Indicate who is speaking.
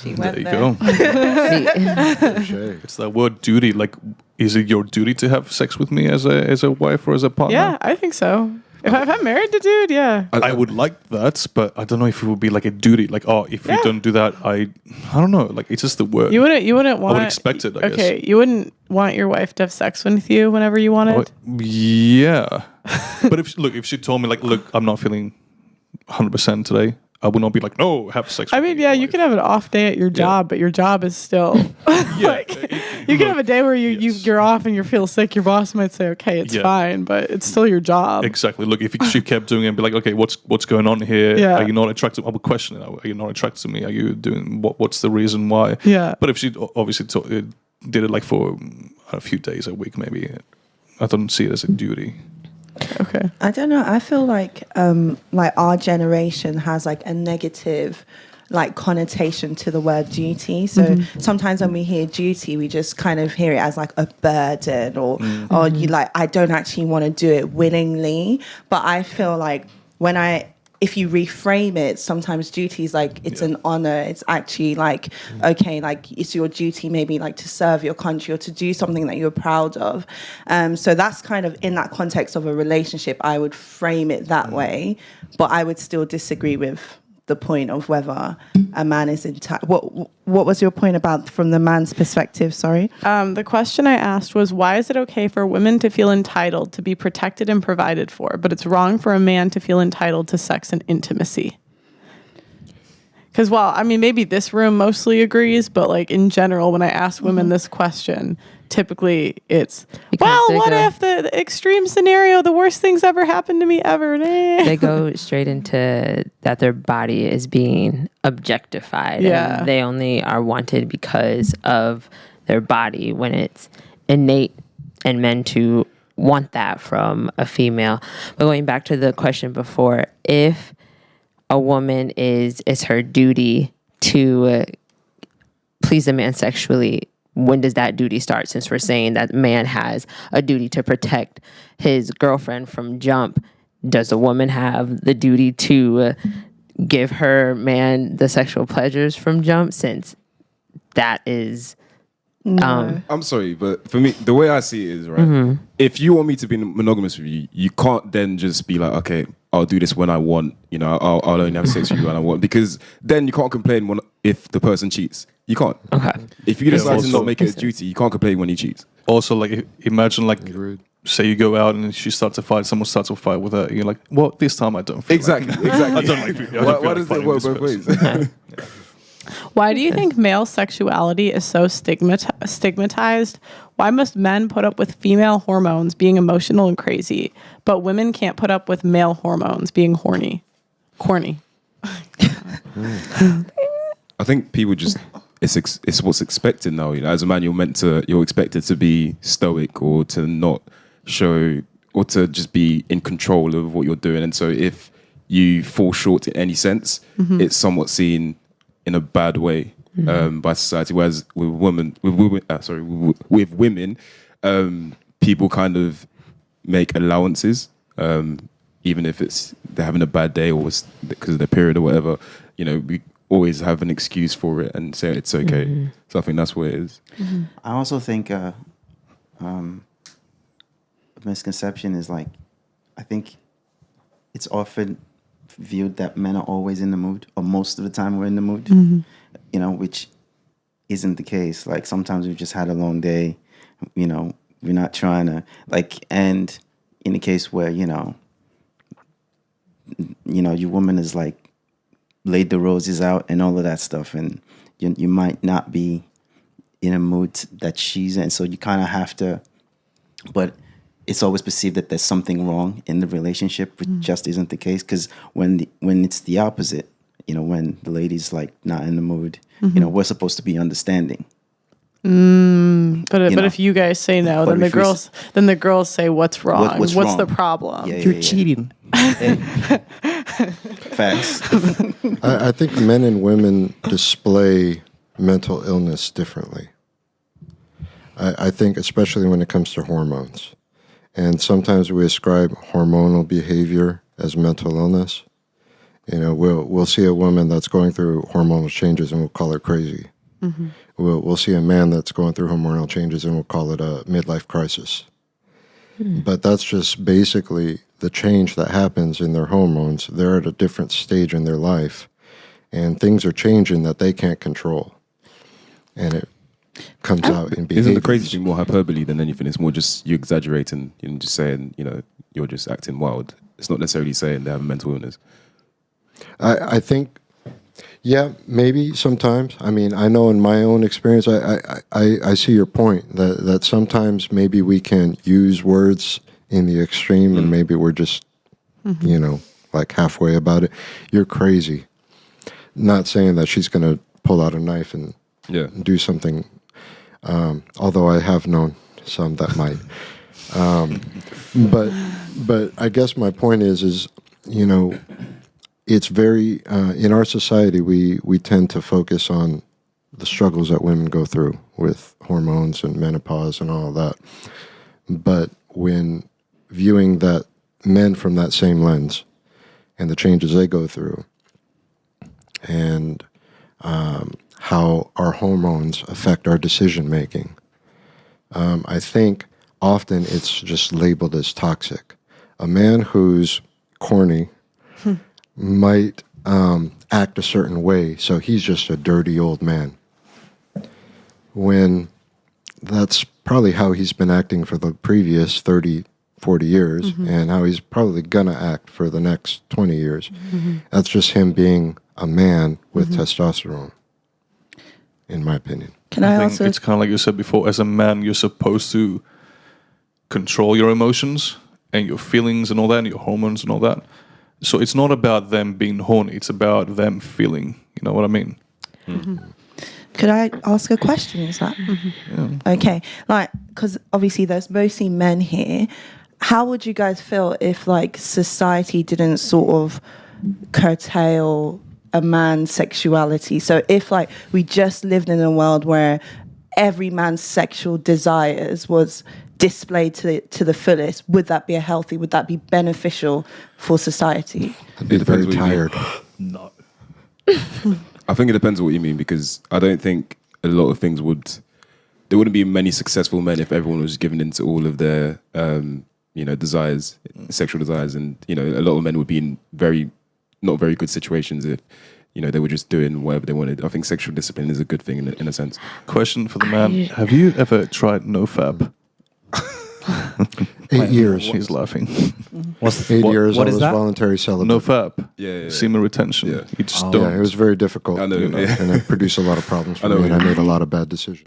Speaker 1: She
Speaker 2: There
Speaker 1: went
Speaker 2: you
Speaker 1: there.
Speaker 2: go.
Speaker 3: Touché.
Speaker 2: It's that word duty. Like, is it your duty to have sex with me as a wife or as a partner?
Speaker 4: Yeah, I think so. If I'm married to dude, yeah.
Speaker 2: I would like that, but I don't know if it would be like a duty. Like, oh, if you don't do that, I don't know. Like, it's just the word.
Speaker 4: You wouldn't want.
Speaker 2: I would expect it, I guess.
Speaker 4: Okay, you wouldn't want your wife to have sex with you whenever you wanted.
Speaker 2: Yeah. But if she told me like, look, I'm not feeling 100% today, I would not be like, no, have sex.
Speaker 4: I mean, yeah, you can have an off day at your job, but your job is still like you can have a day where you're off and you feel sick. Your boss might say, okay, it's fine, but it's still your job.
Speaker 2: Exactly. Look, if she kept doing it and be like, okay, what's going on here?
Speaker 4: Yeah.
Speaker 2: Are you not attracted? I would question it. Are you not attracted to me? Are you doing what's the reason why?
Speaker 4: Yeah.
Speaker 2: But if she obviously did it like for a few days a week, maybe I don't see it as a duty.
Speaker 4: Okay.
Speaker 1: I don't know. I feel like our generation has like a negative like connotation to the word duty. So sometimes when we hear duty, we just kind of hear it as like a burden or you like, I don't actually want to do it willingly. But I feel like if you reframe it, sometimes duty is like, it's an honor. It's actually like, okay, like it's your duty maybe like to serve your country or to do something that you're proud of. So that's kind of in that context of a relationship, I would frame it that way, but I would still disagree with the point of whether a man is entitled. What was your point about from the man's perspective? Sorry.
Speaker 4: The question I asked was, why is it okay for women to feel entitled to be protected and provided for, but it's wrong for a man to feel entitled to sex and intimacy? Because, well, I mean, maybe this room mostly agrees, but like in general, when I ask women this question, typically it's, what if the extreme scenario, the worst things ever happened to me ever?
Speaker 5: They go straight into that their body is being objectified.
Speaker 4: Yeah.
Speaker 5: And they only are wanted because of their body, when it's innate in men to want that from a female. But going back to the question before, if a woman it's her duty to please a man sexually, when does that duty start? Since we're saying that man has a duty to protect his girlfriend from jump, does a woman have the duty to give her man the sexual pleasures from jump, since that is...
Speaker 3: I'm sorry, but for me, the way I see it is, right, if you want me to be monogamous with you, you can't then just be like, okay, I'll do this when I want, I'll only have sex with you when I want, because then you can't complain if the person cheats. You can't. Okay. If you decide to not make it a duty, you can't complain when he cheats.
Speaker 2: Also, like, imagine, like, say you go out and she starts a fight, someone starts a fight with her, and you're like, well, this time I don't feel
Speaker 3: exactly.
Speaker 2: I don't like it.
Speaker 3: Why does it work both ways?
Speaker 4: Why do you think male sexuality is so stigmatized? Why must men put up with female hormones being emotional and crazy, but women can't put up with male hormones being horny? Corny.
Speaker 3: I think people just, it's what's expected now. As a man, you're expected to be stoic or to not show, or to just be in control of what you're doing. And so if you fall short in any sense, it's somewhat seen in a bad way by society. Whereas with women, people kind of make allowances, even if they're having a bad day or because of their period or whatever. We always have an excuse for it and say it's okay. So I think that's what it is.
Speaker 6: I also think a misconception is like, I think it's often viewed that men are always in the mood, or most of the time we're in the mood, which isn't the case. Like sometimes we've just had a long day, we're not trying to and in the case where, your woman is like laid the roses out and all of that stuff, and you might not be in a mood that she's in. So you kind of have to, but it's always perceived that there's something wrong in the relationship, which just isn't the case. Because when it's the opposite, when the lady's like not in the mood, we're supposed to be understanding.
Speaker 4: But if you guys say no, then the girls say what's wrong? What's
Speaker 6: wrong?
Speaker 4: the problem?
Speaker 6: You're cheating. Facts.
Speaker 7: I think men and women display mental illness differently. I think especially when it comes to hormones. And sometimes we ascribe hormonal behavior as mental illness. You know, we'll see a woman that's going through hormonal changes and we'll call her crazy. We'll see a man that's going through hormonal changes and we'll call it a midlife crisis. But that's just basically the change that happens in their hormones. They're at a different stage in their life, and things are changing that they can't control. And it comes out in behavior.
Speaker 3: Isn't the crazy thing more hyperbole than anything? It's more just you exaggerating, you know, just saying, you know, you're just acting wild. It's not necessarily saying they have a mental illness.
Speaker 7: I think, yeah, maybe sometimes. I mean, I know in my own experience, I see your point that sometimes maybe we can use words in the extreme and maybe we're just, you know, like halfway about it. You're crazy. Not saying that she's going to pull out a knife and do something, although I have known some that might. But I guess my point is, you know, it's very, in our society, we tend to focus on the struggles that women go through with hormones and menopause and all of that. But when viewing that men from that same lens and the changes they go through and how our hormones affect our decision making, I think often it's just labeled as toxic. A man who's corny might act a certain way, so he's just a dirty old man. When that's probably how he's been acting for the previous 30, 40 years, and how he's probably gonna act for the next 20 years. That's just him being a man with testosterone, in my opinion.
Speaker 2: I think it's kind of like you said before, as a man, you're supposed to control your emotions and your feelings and all that, and your hormones and all that. So it's not about them being horny, it's about them feeling, you know what I mean?
Speaker 1: Could I ask a question? Is that okay? Like, because obviously there's mostly men here. How would you guys feel if, like, society didn't sort of curtail a man's sexuality? So if, like, we just lived in a world where every man's sexual desires was displayed to the fullest, would that be would that be beneficial for society?
Speaker 7: I'd be very tired.
Speaker 2: No.
Speaker 3: I think it depends on what you mean, because I don't think a lot of things there wouldn't be many successful men if everyone was given into all of their, you know, desires, sexual desires. And, you know, a lot of men would be in not very good situations if, you know, they were just doing whatever they wanted. I think sexual discipline is a good thing in a sense.
Speaker 2: Question for the man. Have you ever tried NoFap?
Speaker 7: 8 years.
Speaker 2: He's laughing.
Speaker 7: 8 years.
Speaker 8: What
Speaker 7: I
Speaker 8: is
Speaker 7: was
Speaker 8: that?
Speaker 7: voluntary celibate.
Speaker 2: NoFap.
Speaker 3: Yeah.
Speaker 2: Semen retention.
Speaker 3: Yeah.
Speaker 2: You just don't.
Speaker 7: Yeah, it was very difficult.
Speaker 3: I know,
Speaker 7: you know,
Speaker 3: yeah.
Speaker 7: and it produced a lot of problems for me, and I made a lot of bad decisions.